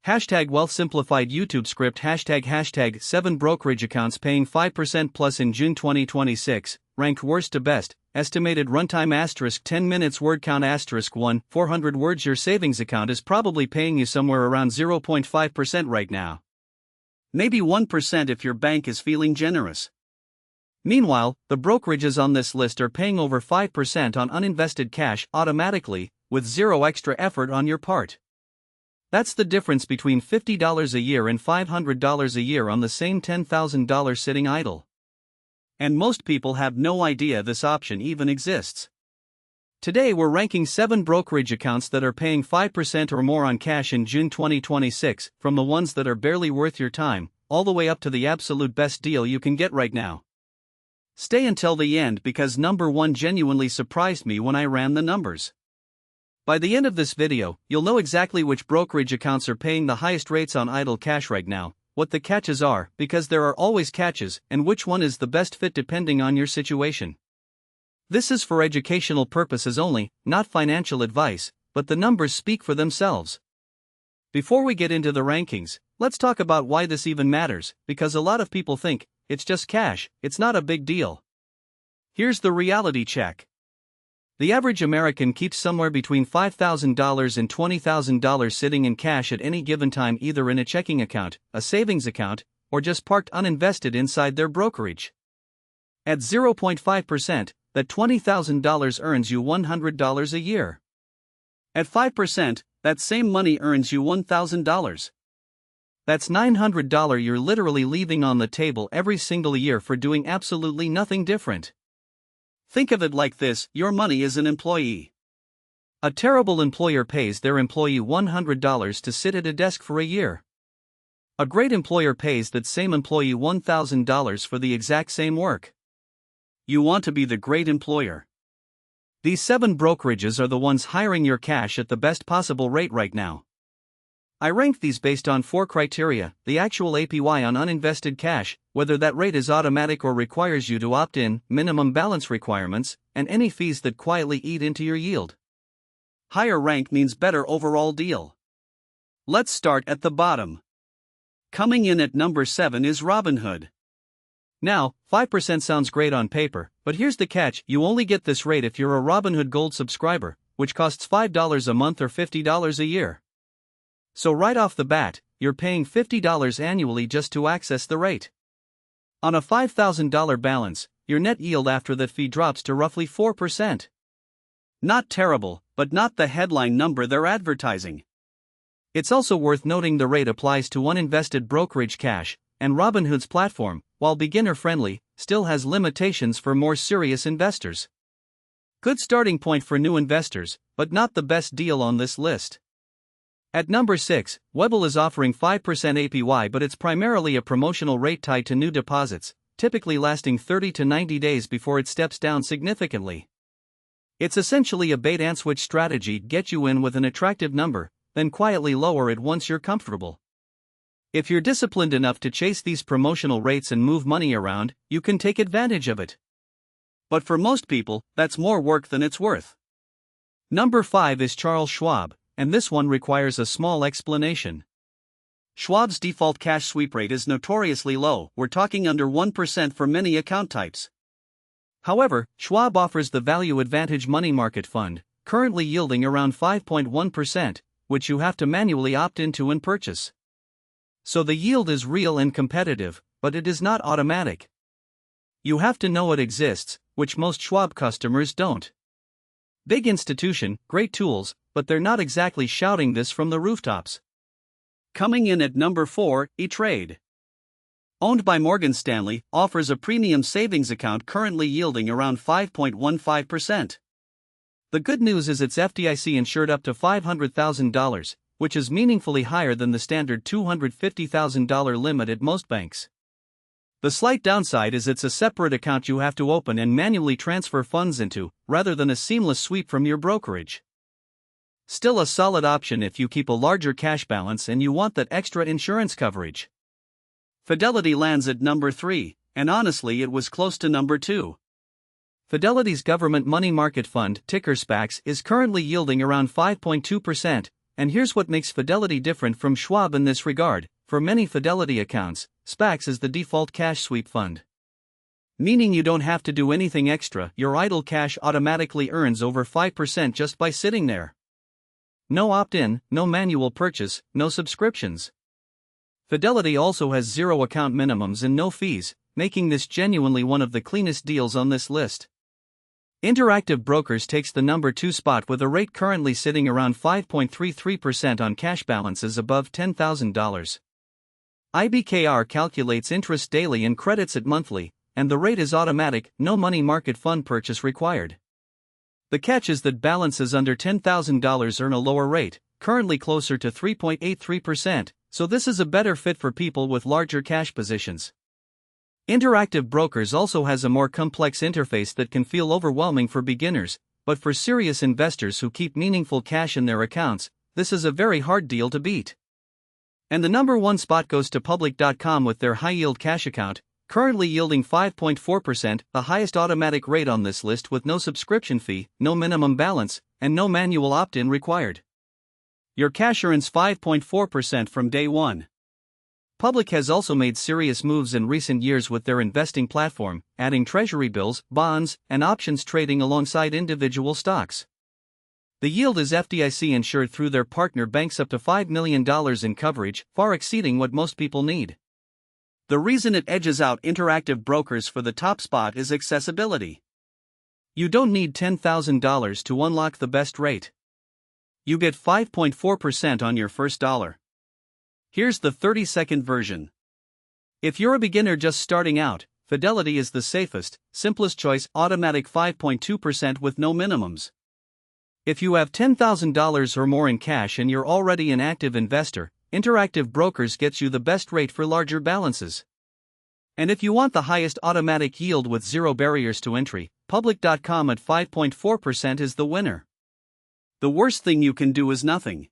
Hashtag Wealth Simplified YouTube script hashtag 7 brokerage accounts paying 5% plus in June 2026, ranked worst to best, estimated runtime asterisk 10 minutes word count asterisk 1, 400 words. Your savings account is probably paying you somewhere around 0.5% right now. Maybe 1% if your bank is feeling generous. Meanwhile, the brokerages on this list are paying over 5% on uninvested cash automatically, with zero extra effort on your part. That's the difference between $50 a year and $500 a year on the same $10,000 sitting idle. And most people have no idea this option even exists. Today we're ranking 7 brokerage accounts that are paying 5% or more on cash in June 2026, from the ones that are barely worth your time, all the way up to the absolute best deal you can get right now. Stay until the end because number 1 genuinely surprised me when I ran the numbers. By the end of this video, you'll know exactly which brokerage accounts are paying the highest rates on idle cash right now, what the catches are, because there are always catches, and which one is the best fit depending on your situation. This is for educational purposes only, not financial advice, but the numbers speak for themselves. Before we get into the rankings, let's talk about why this even matters, because a lot of people think, it's just cash, it's not a big deal. Here's the reality check. The average American keeps somewhere between $5,000 and $20,000 sitting in cash at any given time, either in a checking account, a savings account, or just parked uninvested inside their brokerage. At 0.5%, that $20,000 earns you $100 a year. At 5%, that same money earns you $1,000. That's $900 you're literally leaving on the table every single year for doing absolutely nothing different. Think of it like this: your money is an employee. A terrible employer pays their employee $100 to sit at a desk for a year. A great employer pays that same employee $1,000 for the exact same work. You want to be the great employer. These 7 brokerages are the ones hiring your cash at the best possible rate right now. I ranked these based on 4 criteria: the actual APY on uninvested cash, whether that rate is automatic or requires you to opt in, minimum balance requirements, and any fees that quietly eat into your yield. Higher rank means better overall deal. Let's start at the bottom. Coming in at number 7 is Robinhood. Now, 5% sounds great on paper, but here's the catch: you only get this rate if you're a Robinhood Gold subscriber, which costs $5 a month or $50 a year. So right off the bat, you're paying $50 annually just to access the rate. On a $5,000 balance, your net yield after that fee drops to roughly 4%. Not terrible, but not the headline number they're advertising. It's also worth noting the rate applies to uninvested brokerage cash, and Robinhood's platform, while beginner-friendly, still has limitations for more serious investors. Good starting point for new investors, but not the best deal on this list. At number 6, Webull is offering 5% APY, but it's primarily a promotional rate tied to new deposits, typically lasting 30 to 90 days before it steps down significantly. It's essentially a bait-and-switch strategy: get you in with an attractive number, then quietly lower it once you're comfortable. If you're disciplined enough to chase these promotional rates and move money around, you can take advantage of it. But for most people, that's more work than it's worth. Number 5 is Schwab, and this one requires a small explanation. Schwab's default cash sweep rate is notoriously low, we're talking under 1% for many account types. However, Schwab offers the Value Advantage Money Market Fund, currently yielding around 5.1%, which you have to manually opt into and purchase. So the yield is real and competitive, but it is not automatic. You have to know it exists, which most Schwab customers don't. Big institution, great tools, but they're not exactly shouting this from the rooftops. Coming in at number 4, E*TRADE. Owned by Morgan Stanley, offers a premium savings account currently yielding around 5.15%. The good news is it's FDIC insured up to $500,000, which is meaningfully higher than the standard $250,000 limit at most banks. The slight downside is it's a separate account you have to open and manually transfer funds into, rather than a seamless sweep from your brokerage. Still a solid option if you keep a larger cash balance and you want that extra insurance coverage. Fidelity lands at number 3, and honestly it was close to number 2. Fidelity's government money market fund, ticker SPAXX, is currently yielding around 5.2%, and here's what makes Fidelity different from Schwab in this regard. For many Fidelity accounts, SPAXX is the default cash sweep fund. Meaning you don't have to do anything extra, your idle cash automatically earns over 5% just by sitting there. No opt-in, no manual purchase, no subscriptions. Fidelity also has zero account minimums and no fees, making this genuinely one of the cleanest deals on this list. Interactive Brokers takes the number 2 spot with a rate currently sitting around 5.33% on cash balances above $10,000. IBKR calculates interest daily and credits it monthly, and the rate is automatic, no money market fund purchase required. The catch is that balances under $10,000 earn a lower rate, currently closer to 3.83%, so this is a better fit for people with larger cash positions. Interactive Brokers also has a more complex interface that can feel overwhelming for beginners, but for serious investors who keep meaningful cash in their accounts, this is a very hard deal to beat. And the number 1 spot goes to Public.com with their high-yield cash account, currently yielding 5.4%, the highest automatic rate on this list with no subscription fee, no minimum balance, and no manual opt-in required. Your cash earns 5.4% from day one. Public has also made serious moves in recent years with their investing platform, adding treasury bills, bonds, and options trading alongside individual stocks. The yield is FDIC insured through their partner banks up to $5 million in coverage, far exceeding what most people need. The reason it edges out Interactive Brokers for the top spot is accessibility. You don't need $10,000 to unlock the best rate. You get 5.4% on your first dollar. Here's the 30-second version. If you're a beginner just starting out, Fidelity is the safest, simplest choice, automatic 5.2% with no minimums. If you have $10,000 or more in cash and you're already an active investor, Interactive Brokers gets you the best rate for larger balances. And if you want the highest automatic yield with zero barriers to entry, Public.com at 5.4% is the winner. The worst thing you can do is nothing.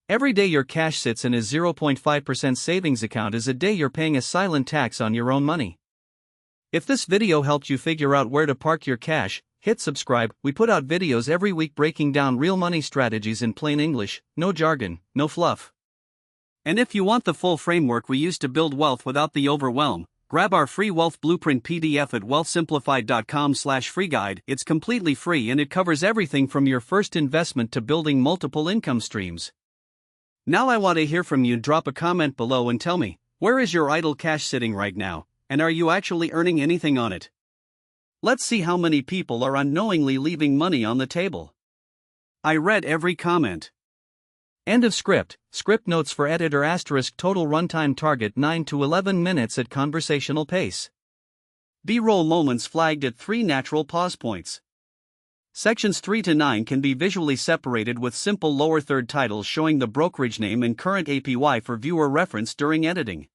Every day your cash sits in a 0.5% savings account is a day you're paying a silent tax on your own money. If this video helped you figure out where to park your cash, hit subscribe. We put out videos every week breaking down real money strategies in plain English, no jargon, no fluff. And if you want the full framework we use to build wealth without the overwhelm, grab our free Wealth Blueprint PDF at wealthsimplified.com/freeguide. It's completely free and it covers everything from your first investment to building multiple income streams. Now I want to hear from you. Drop a comment below and tell me, where is your idle cash sitting right now, and are you actually earning anything on it? Let's see how many people are unknowingly leaving money on the table. I read every comment. End of script. Script notes for editor *. Total runtime target 9 to 11 minutes at conversational pace. B-roll moments flagged at 3 natural pause points. Sections 3 to 9 can be visually separated with simple lower third titles showing the brokerage name and current APY for viewer reference during editing.